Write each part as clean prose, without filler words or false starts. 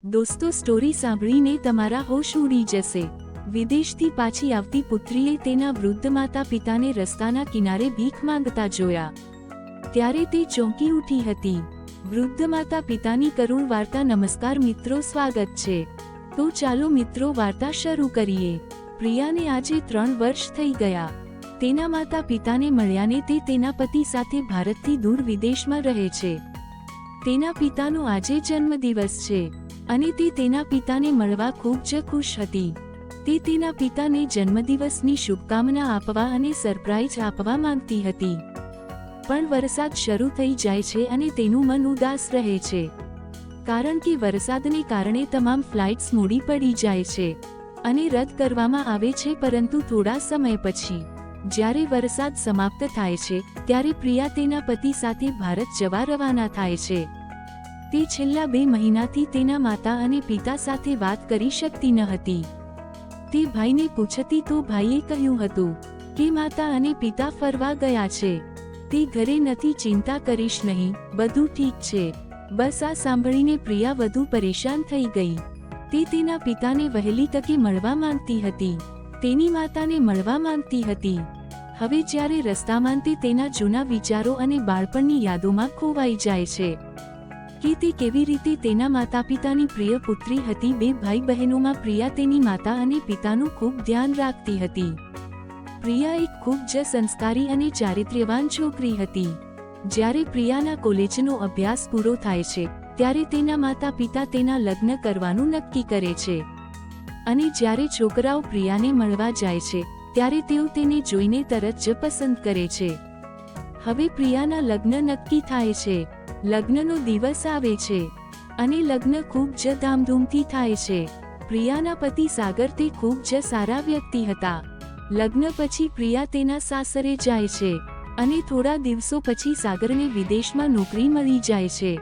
દોસ્તો, સ્ટોરી સાંભળીને તમારા હોશ ઉડી જશે। વિદેશથી પાછી આવતી પુત્રીએ તેના વૃદ્ધ માતા પિતાને રસ્તાના કિનારે ભીખ માંગતા જોયા ત્યારે તે ચોંકી ઉઠી હતી। વૃદ્ધ માતા પિતાની કરુણ વાર્તા। નમસ્કાર મિત્રો, સ્વાગત છે। તો ચાલો મિત્રો, વાર્તા શરૂ કરીએ। પ્રિયાને આજે 3 વર્ષ થઈ ગયા। તેના માતા પિતાને મળ્યાને તે તેના પતિ સાથે ભારતથી દૂર વિદેશમાં રહે છે। તેના પિતાનો આજે જન્મદિવસ છે અને તે તેના પિતાને મળવા ખૂબ જ ખુશ હતી। તે તેના પિતાને જન્મદિવસની શુભકામના આપવા અને સરપ્રાઇઝ આપવા માંગતી હતી, પણ વરસાદ શરૂ થઈ જાય છે અને તેનું મન ઉદાસ રહે છે, કારણ કે વરસાદને કારણે તમામ ફ્લાઇટ્સ મોડી પડી જાય છે અને રદ કરવામાં આવે છે। પરંતુ થોડા સમય પછી જ્યારે વરસાદ સમાપ્ત થાય છે ત્યારે પ્રિયા તેના પતિ સાથે ભારત જવા રવાના થાય છે। તે છેલ્લા 2 મહિનાથી તેના માતા અને પિતા સાથે વાત કરી શકતી ન હતી। તે ભાઈને પૂછતી તો ભાઈએ કહ્યું હતું કે માતા અને પિતા ફરવા ગયા છે, તે ઘરે નથી, ચિંતા કરીશ નહીં, બધું ઠીક છે। બસ આ સાંભળીને પ્રિયા વધુ પરેશાન થઈ ગઈ। તે તેના પિતાને વહેલી તકે મળવા માંગતી હતી, તેની માતાને મળવા માંગતી હતી। હવે જ્યારે રસ્તામાં તે તેના જૂના વિચારો અને બાળપણની યાદોમાં ખોવાઈ જાય છે કે તે કેવી રીતે તેના માતા પિતાની પ્રિય પુત્રી હતી। 2 ભાઈ બહેનોમાં પ્રિયા તેની માતા અને પિતાનું ખૂબ ધ્યાન રાખતી હતી। પ્રિયા એક ખૂબ જ સંસ્કારી અને ચારિત્ર્યવાન છોકરી હતી। જ્યારે પ્રિયાના કોલેજનો અભ્યાસ પૂરો થાય છે ત્યારે તેના માતા પિતા તેના લગ્ન કરવાનું નક્કી કરે છે અને જ્યારે છોકરાઓ પ્રિયાને મળવા જાય છે ત્યારે તેઓ તેને જોઈને તરત જ પસંદ કરે છે। હવે પ્રિયાના લગ્ન નક્કી થાય છે। લગ્નનો દિવસ આવે છે અને લગ્ન ખૂબ જ ધામધૂમથી થાય છે। પ્રિયાના પતિ સાગર તે ખૂબ જ સારા વ્યક્તિ હતા। લગ્ન પછી પ્રિયા તેના સાસરે જાય છે અને થોડા દિવસો પછી સાગરને વિદેશમાં નોકરી મળી જાય છે,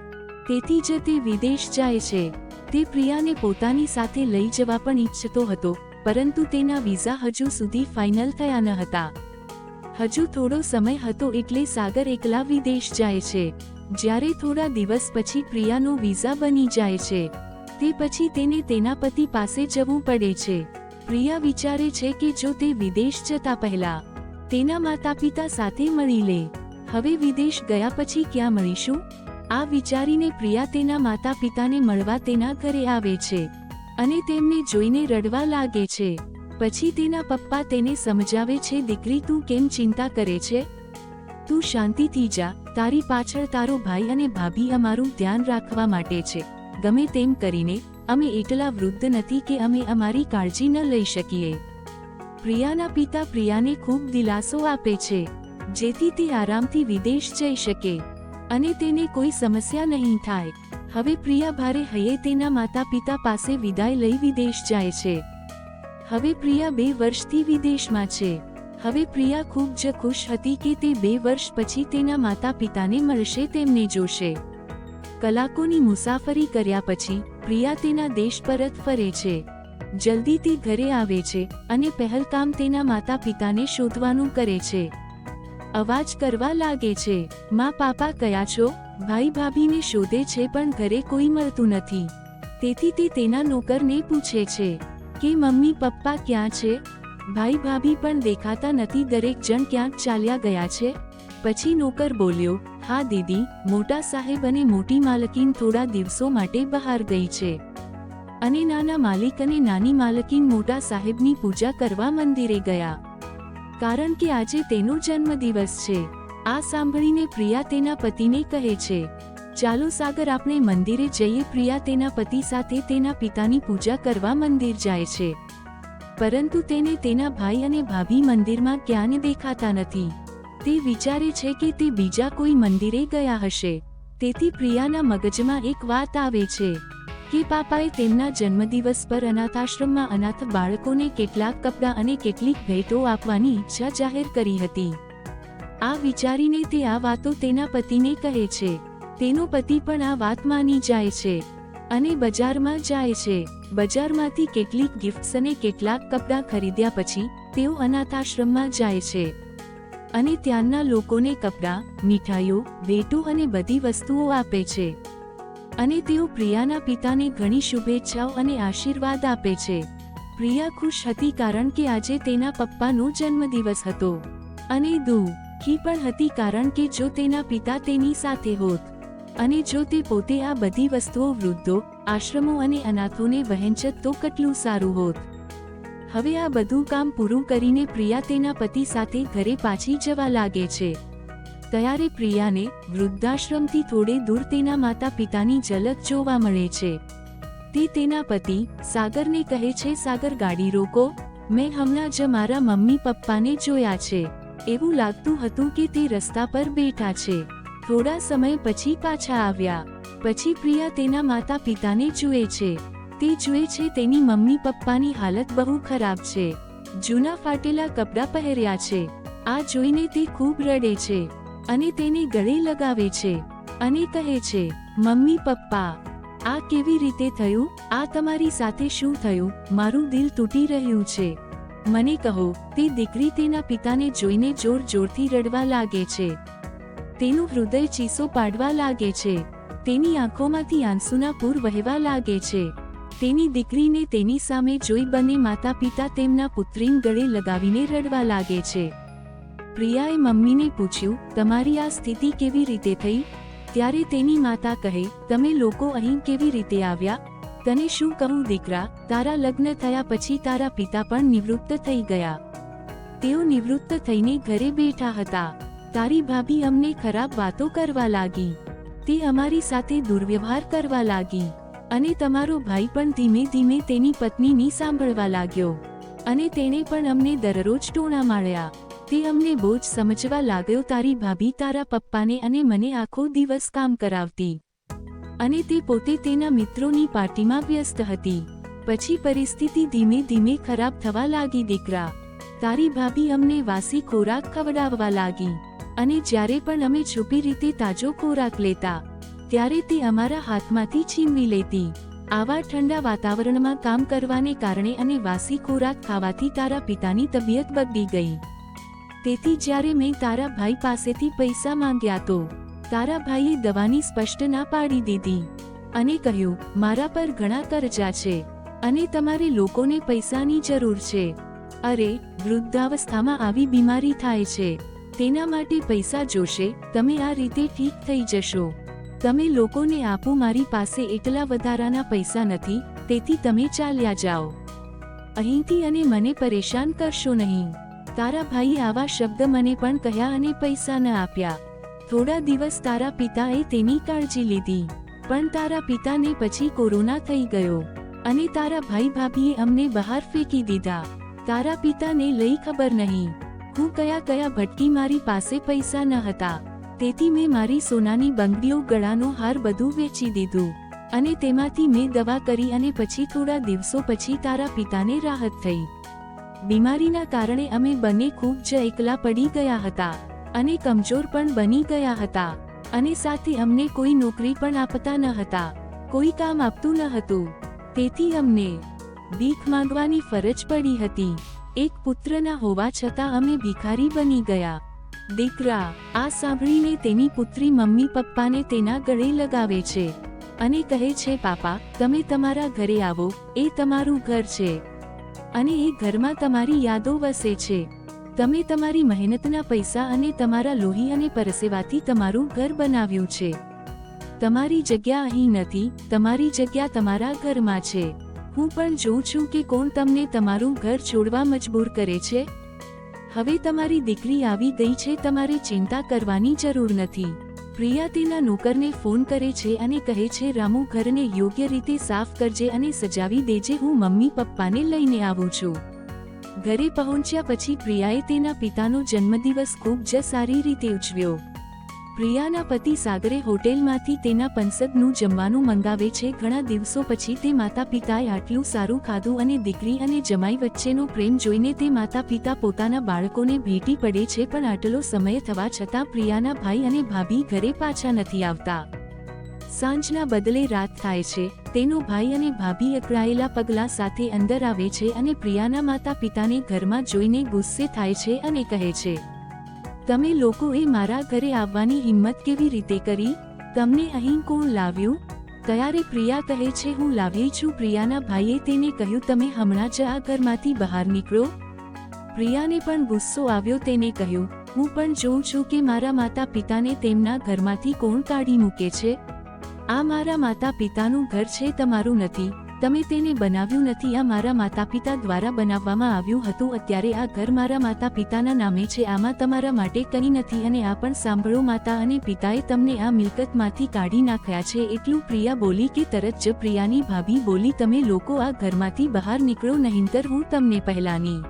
તેથી જ તે વિદેશ જાય છે। તે પ્રિયાને પોતાની સાથે લઈ જવા પણ ઈચ્છતો હતો, પરંતુ તેના વિઝા હજુ સુધી ફાઇનલ થયા ન હતા। હજુ થોડો સમય હતો એટલે સાગર એકલા વિદેશ જાય છે। જ્યારે થોડા દિવસ પછી પ્રિયાનો વિઝા બની જાય છે તે પછી તેને તેના પતિ પાસે જવું પડે છે। પ્રિયા વિચારે છે કે જો તે વિદેશ જતા પહેલા તેના માતા પિતા સાથે મળી લે, હવે વિદેશ ગયા પછી ક્યાં મળીશું? આ વિચારીને પ્રિયા તેના માતા પિતાને મળવા તેના ઘરે આવે છે અને તેમને જોઈને રડવા લાગે છે। પછી તેના પપ્પા તેને સમજાવે છે, દીકરી, તું કેમ ચિંતા કરે છે? તું શાંતિથી જા, તારી પાછળ તારો ભાઈ અને ભાભી અમારું ધ્યાન રાખવા માટે છે। ગમે તેમ કરીને અમે એટલા વૃદ્ધ નથી કે અમે અમારી કાળજી ન લઈ શકીએ। પ્રિયાના પિતા પ્રિયાને ખૂબ દિલાસો આપે છે જેથી તે આરામથી વિદેશ જઈ શકે અને તેને કોઈ સમસ્યા નહીં થાય। હવે પ્રિયા ભારે હૈયે તેના માતા પિતા પાસે વિદાય લઈ વિદેશ જાય છે। હવે પ્રિયા 2 વર્ષથી વિદેશમાં છે। હવે પ્રિયા ખૂબ જ ખુશ હતી કે તે 2 વર્ષ પછી તેના માતા પિતાને મળશે, તેમને જોશે। કલાકોની મુસાફરી કર્યા પછી પ્રિયા તેના દેશ પરત ફરે છે। જલ્દી તે ઘરે આવે છે અને પહેલકામ તેના માતા પિતાને શોધવાનું કરે છે। અવાજ કરવા લાગે છે, માં, પાપા કયા છો? ભાઈ ભાભીને શોધે છે પણ ઘરે કોઈ મળતું નથી, તેથી તે તેના નોકરને પૂછે છે કે મમ્મી પપ્પા ક્યાં છે? ભાઈ ભાભી પણ દેખાતા નથી, દરેક જણ ક્યાંક ચાલ્યા ગયા છે। પછી નોકર બોલ્યો, હા દીદી, મોટા સાહેબ અને મોટી માલકીન થોડા દિવસો માટે બહાર ગઈ છે અને નાના માલિક અને નાની માલકીન મોટા સાહેબની પૂજા કરવા મંદિરે ગયા, કારણ કે આજે તેનો જન્મદિવસ છે। આ સાંભળીને પ્રિયા તેના પતિને કહે છે, ચાલો સાગર, આપણે મંદિરે જઈએ। પ્રિયા તેના પતિ સાથે તેના પિતાની પૂજા કરવા મંદિર જાય છે, પરંતુ તેને તેના ભાઈ અને ભાભી મંદિરમાં ક્યાંય દેખાતા નથી। તે વિચારે છે કે તે બીજા કોઈ મંદિરે ગયા હશે, તેથી પ્રિયાના મગજમાં એક વાત આવે છે કે પાપાએ તેમના જન્મદિવસ પર અનાથાશ્રમમાં અનાથ બાળકોને કેટલાક કપડાં અને કેટલીક ભેટો આપવાની ઈચ્છા જાહેર કરી હતી। આ વિચારીને તે આ વાતો તેના પતિને કહે છે। તેનો પતિ પણ આ વાત માની જાય છે અને બજારમાં જાય છે। બજારમાંથી કેટલીક ગિફ્ટ્સ અને કેટલાક કપડાં ખરીદ્યા પછી તેઓ અનાથાશ્રમમાં જાય છે અને ત્યાંના લોકોને કપડાં, મીઠાઈઓ, ભેટો અને બધી વસ્તુઓ આપે છે। અને તેઓ પ્રિયાના પિતાને ઘણી શુભેચ્છાઓ અને આશીર્વાદ આપે છે. પ્રિયા ખુશ હતી કારણ કે આજે તેના પપ્પાનો જન્મદિવસ હતો અને દુઃખી પણ હતી કારણ કે જો તેના પિતા તેની સાથે હોત અને જો તે પોતે આ બધી વસ્તુઓ વૃદ્ધો, આશ્રમો અને અનાથોને વહેંચત તો કેટલું સારું હોત. હવે આ બધું કામ પૂરું કરીને પ્રિયા તેના પતિ સાથે ઘરે પાછી જવા લાગે છે. ત્યારે પ્રિયાને વૃદ્ધાશ્રમથી થોડે દૂર તેના માતા પિતાની ઝલક જોવા મળે છે. તે તેના પતિ સાગરને કહે છે, સાગર ગાડી રોકો, મેં હમણાં જ મારા મમ્મી પપ્પાને જોયા છે. એવું લાગતું હતું કે તે રસ્તા પર બેઠા છે. થોડા સમય પછી પાછા આવ્યા. પછી પ્રિયા તેના માતા પિતાને જુએ છે. તે જુએ છે તેની મમ્મી પપ્પાની હાલત બહુ ખરાબ છે. જૂના ફાટેલા કપડાં પહેર્યા છે. આ જોઈને તે ખૂબ રડે છે અને તેને ગળે લગાવે છે અને કહે છે, મમ્મી પપ્પા, આ કેવી રીતે થયું? આ તમારી સાથે શું થયું? મારું દિલ તૂટી રહ્યું છે. મને કહો. તે દીકરી તેના પિતાને જોઈને જોર જોરથી રડવા લાગે છે. તેનું હૃદય ચીસો પાડવા લાગે છે. તેની આંખોમાંથી આંસુના પૂર વહેવા લાગે છે. તેની દીકરીને તેની સામે જોઈ બંને માતા પિતા તેમના પુત્રીને ગળે લગાવીને રડવા લાગે છે. પ્રિયાએ મમ્મીને પૂછ્યું, તમારી આ સ્થિતિ કેવી રીતે થઈ? ત્યારે તેની માતા કહે, તમે લોકો અહીં કેવી રીતે આવ્યા? તને શું કહું દીકરા, તારા લગ્ન થયા પછી તારા પિતા પણ નિવૃત્ત થઈ ગયા. તેઓ નિવૃત્ત થઈને ઘરે બેઠા હતા. તારી ભાભી અમને ખરાબ વાતો કરવા લાગી. તે અમારી સાથે દુર્વ્યવહાર કરવા લાગી અને તમારો ભાઈ પણ ધીમે ધીમે તેની પત્નીની સાંભળવા લાગ્યો અને તેણે પણ અમને દરરોજ ટોણા માર્યા. તે અમને બોજ સમજવા લાગ્યો. તારી ભાભી તારા પપ્પાને અને મને આખો દિવસ કામ કરાવતી અને તે પોતે તેના મિત્રોની પાર્ટીમાં વ્યસ્ત હતી. પછી પરિસ્થિતિ ધીમે ધીમે ખરાબ થવા લાગી દીકરા. તારી ભાભી અમને વાસી ખોરાક ખવડાવવા લાગી અને જ્યારે પણ અમે છુપી રીતે તાજો ખોરાક લેતા ત્યારે તે અમારા હાથમાંથી છીનવી લેતી. આવા ઠંડા વાતાવરણમાં કામ કરવાને કારણે અને વાસી ખોરાક ખાવાથી તારા પિતાની તબિયત બગડી ગઈ. તેથી જ્યારે મેં તારા ભાઈ પાસેથી પૈસા માંગ્યા તો તારા ભાઈએ દવાની સ્પષ્ટ ના પાડી દીધી અને કહ્યું, મારા પર ઘણા કરજા છે અને તમારે લોકોને પૈસાની જરૂર છે. અરે, વૃદ્ધાવસ્થામાં આવી બીમારી થાય છે, તેના માટે પૈસા જોશે. તમે આ રીતે ઠીક થઈ જશો. તમે લોકોને આપો, મારી પાસે એટલા વધારાના પૈસા નથી, તેથી તમે ચાલ્યા જાઓ અહીંથી અને મને પરેશાન કરશો નહીં. તારા ભાઈએ આવા શબ્દ મને પણ કહ્યા અને પૈસા ન આપ્યા. થોડા દિવસ તારા પિતાએ તેની કાળજી લીધી, પણ તારા પિતાને પછી કોરોના થઈ ગયો અને તારા ભાઈ ભાભીએ અમને બહાર ફેંકી દીધા. તારા પિતાને લઈ ખબર નહીં હું કયા કયા ભટકી. મારી પાસે પૈસા ન હતા, તેથી મેં મારી સોનાની બંગડીઓ, ગળાનો હાર બધું વેચી દીધું અને તેમાંથી મેં દવા કરી અને પછી થોડા દિવસો પછી તારા પિતાને રાહત થઈ. બીમારીના કારણે અમે બંને ખૂબ જ એકલા પડી ગયા હતા અને કમજોર પણ બની ગયા હતા અને સાથે અમને કોઈ નોકરી પણ આપતા ન હતા, કોઈ કામ આપતું ન હતું. તેથી અમને ભીખ માંગવાની ફરજ પડી હતી. એક પુત્ર ન હોવા છતાં અમે ભિખારી બની ગયા. દીકરા આ સાંભળીને તેની પુત્રી મમ્મી પપ્પાને તેના ગળે લગાવે છે અને કહે છે, પાપા તમે તમારા ઘરે આવો, એ તમારું ઘર છે અને એ ઘરમાં તમારી યાદો વસે છે. તમે તમારી મહેનતના પૈસા અને તમારા લોહી અને પરસેવાથી તમારું ઘર બનાવ્યું છે. તમારી જગ્યા અહીં નથી, તમારી જગ્યા તમારા ઘરમાં છે. હું પણ જોઉં છું કે કોણ તમને તમારું ઘર છોડવા મજબૂર કરે છે. હવે તમારી દીકરી આવી ગઈ છે, તમારે ચિંતા કરવાની જરૂર નથી. પ્રિયા તેના નોકરને ફોન કરે છે અને કહે છે, રામુ ઘરને યોગ્ય રીતે સાફ કરજે અને સજાવી દેજે, હું મમ્મી પપ્પાને લઈને આવું છું. ઘરે પહોંચ્યા પછી પ્રિયાએ તેના પિતાનો જન્મદિવસ ખૂબ જ સારી રીતે ઉજવ્યો. પ્રિયાના પતિ સાગરે હોટેલમાંથી તેના પસંદનું જમવાનું મંગાવે છે. ઘણા દિવસો પછી તે માતા પિતાએ આટલું સારું ખાધું અને દીકરી અને જમાઈ વચ્ચેનો પ્રેમ જોઈને તે માતા પિતા પોતાના બાળકોને ભેટી પડે છે. પણ આટલો સમય થવા છતાં પ્રિયાના ભાઈ અને ભાભી ઘરે પાછા નથી આવતા. સાંજના બદલે રાત થાય છે. તેનો ભાઈ અને ભાભી અકળાયેલા પગલાં સાથે અંદર આવે છે અને પ્રિયાના માતા પિતાને ઘરમાં જોઈને ગુસ્સે થાય છે અને કહે છે, તમે લોકોએ મારા ઘરે આવવાની હિંમત કેવી રીતે કરી? તમને અહીં કોણ લાવ્યું? ત્યારે પ્રિયા કહે છે હું લાવી છું. પ્રિયાના ભાઈએ તેને કહ્યું તમે હમણાં જ આ ઘરમાંથી બહાર નીકળો. પ્રિયાને પણ ગુસ્સો આવ્યો. તેને કહ્યું હું પણ જોઉં છું કે મારા માતા પિતાને તેમના ઘરમાંથી કોણ કાઢી મૂકે છે. આ મારા માતા પિતાનું ઘર છે, તમારું નથી. તમે તેને બનાવ્યું નથી. આ મારા માતા પિતા દ્વારા બનાવવામાં આવ્યું હતું. અત્યારે આ ઘર મારા માતા પિતાના નામે છે. આમાં તમારા માટે કંઈ નથી. અને આ પણ સાંભળો, માતા અને પિતાએ તમને આ મિલકતમાંથી કાઢી નાખ્યા છે. એટલું પ્રિયા બોલી કે તરત જ પ્રિયાની ભાભી બોલી તમે લોકો આ ઘરમાંથી બહાર નીકળો, નહીંતર હું તમને પહેલાની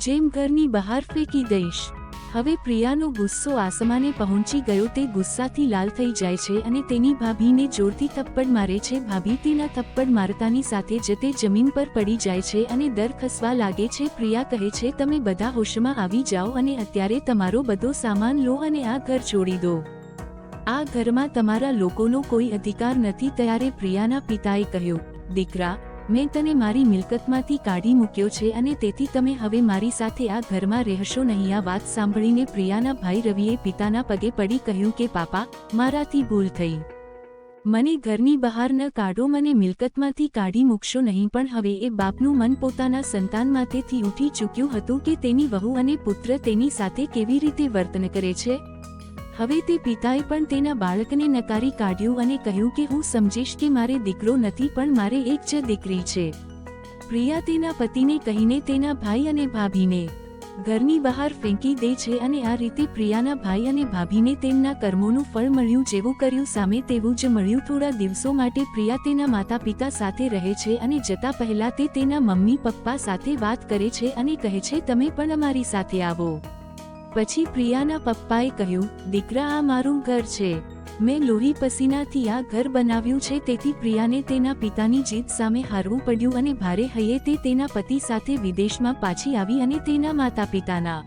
જેમ ઘરની બહાર ફેંકી દઈશ. હવે પ્રિયાનો ગુસ્સો આસમાને પહોંચી ગયો. તે ગુસ્સાથી લાલ થઈ જાય છે અને તેની ભાભીને જોરથી થપ્પડ મારે છે. ભાભી તેના થપ્પડ મારતાની સાથે જ તે જમીન પર પડી જાય છે અને દર ખસવા લાગે છે. પ્રિયા કહે છે તમે બધા હોશમાં આવી જાઓ અને અત્યારે તમારો બધો સામાન લો અને આ ઘર છોડી દો. આ ઘરમાં તમારા લોકોનો કોઈ અધિકાર નથી. ત્યારે પ્રિયાના પિતાએ કહ્યું દીકરા, મેં તને મારી મિલકતમાંથી કાઢી મૂક્યો છે અને તેથી તમે હવે મારી સાથે આ ઘરમાં રહેશો નહીં. આ વાત સાંભળીને પ્રિયાના ભાઈ રવિએ પિતાના પગે પડી કહ્યું કે પાપા, મારાથી ભૂલ થઈ. મને ઘરની બહાર ન કાઢો, મને મિલકતમાંથી કાઢી મૂકશો નહીં. પણ હવે એ બાપનું મન પોતાના સંતાન માટેથી ઉઠી ચૂક્યું હતું કે તેની વહુ અને પુત્ર તેની સાથે કેવી રીતે વર્તન કરે છે. હવે તે પિતાએ પણ તેના બાળકને નકારી કાઢ્યું અને કહ્યું કે હું સમજીશ કે મારે દીકરો નથી, પણ મારે એક જ દીકરી છે. પ્રિયા તેના પતિને કહીને તેના ભાઈ અને ભાભીને ઘરની બહાર ફેંકી દે છે અને આ રીતે પ્રિયાના ભાઈ અને ભાભીને તેમના કર્મોનું ફળ મળ્યું. જેવું કર્યું સામે તેવું જ મળ્યું. થોડા દિવસો માટે પ્રિયા તેના માતા પિતા સાથે રહે છે અને જતા પહેલા તે તેના મમ્મી પપ્પા સાથે વાત કરે છે અને કહે છે તમે પણ અમારી સાથે આવો. પછી પ્રિયાના પપ્પાએ કહ્યું દીકરા, આ મારું ઘર છે. મેં લોહી પસીનાથી આ ઘર બનાવ્યું છે. તેથી પ્રિયાને તેના પિતાની જીદ સામે હારવું પડ્યું અને ભારે હૈયે તે તેના પતિ સાથે વિદેશમાં પાછી આવી અને તેના માતા પિતાના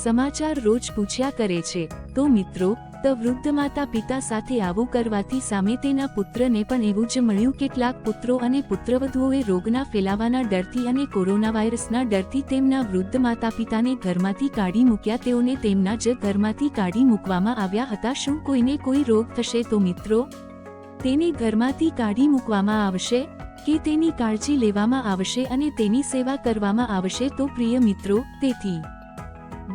સમાચાર રોજ પૂછ્યા કરે છે. તો મિત્રો, વૃદ્ધ માતા પિતા સાથે આવું કરવાથી સામે તેના પુત્રને પણ એવું જ મળ્યું. કેટલાક પુત્રો અને પુત્રવધુઓએ રોગના ફેલાવાના ડરથી અને કોરોના વાયરસના ડરથી તેમના વૃદ્ધ માતા પિતાને ઘરમાંથી કાઢી મૂક્યા. તેઓને તેમના જ ઘરમાંથી કાઢી મૂકવામાં આવ્યા હતા. શું કોઈને કોઈ રોગ થશે તો મિત્રો તેને ઘરમાંથી કાઢી મૂકવામાં આવશે કે તેની કાળજી લેવામાં આવશે અને તેની સેવા કરવામાં આવશે? તો પ્રિય મિત્રો, તેથી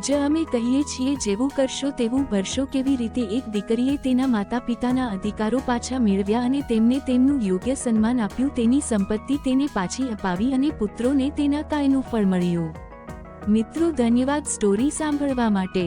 જ અમે કહીએ છીએ જેવું કરશો તેવું ભરશો. કેવી રીતે એક દીકરીએ તેના માતા પિતાના અધિકારો પાછા મેળવ્યા અને તેમને તેમનું યોગ્ય સન્માન આપ્યું, તેની સંપત્તિ તેને પાછી અપાવી અને પુત્રોને તેના કાયનું ફળ મળ્યું. મિત્રો, ધન્યવાદ સ્ટોરી સાંભળવા માટે.